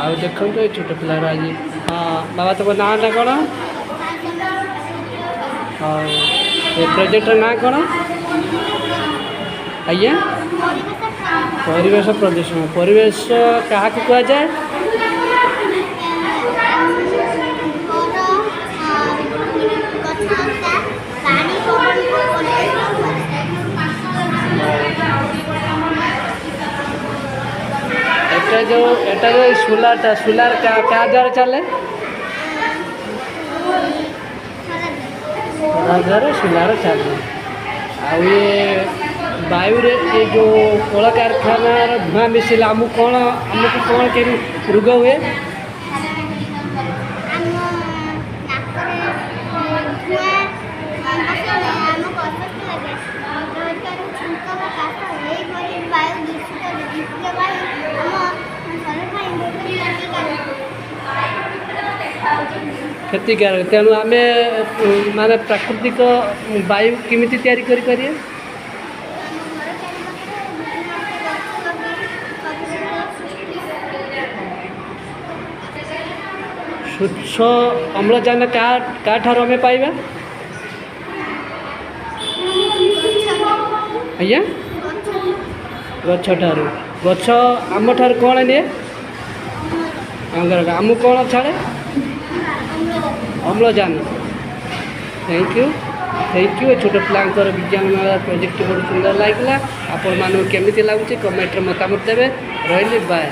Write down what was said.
आउ देखो ये छोट पिलार आज हाँ बाबा तुम नाटा कौन और ये प्रोजेक्ट ना कौन आज्ञा परिवेश प्रदूषण परिवेश क्या कह जाए जो एटा जो सोलार क्या द्वारा चले द्वारा सोलार चले आ वायु रे ये जो कल कारखाना धुआं मिसिले आमको कौन के रोग हुए क्षतिकारक तेणु आम माने प्राकृतिक वायु केमिति तैयारी करिए स्वच्छ अम्लजान क्या ठार आम पाइबा आज्ञा गछ ठार गछ आम ठार कौन निए आमको कौन छाड़े अम्लजान थैंक यू छोट पिलांकर विज्ञान मेला प्रोजेक्ट बहुत सुंदर लगे आपण मानक केमिति लगुच कमेंट मतामत देवे रही बाय।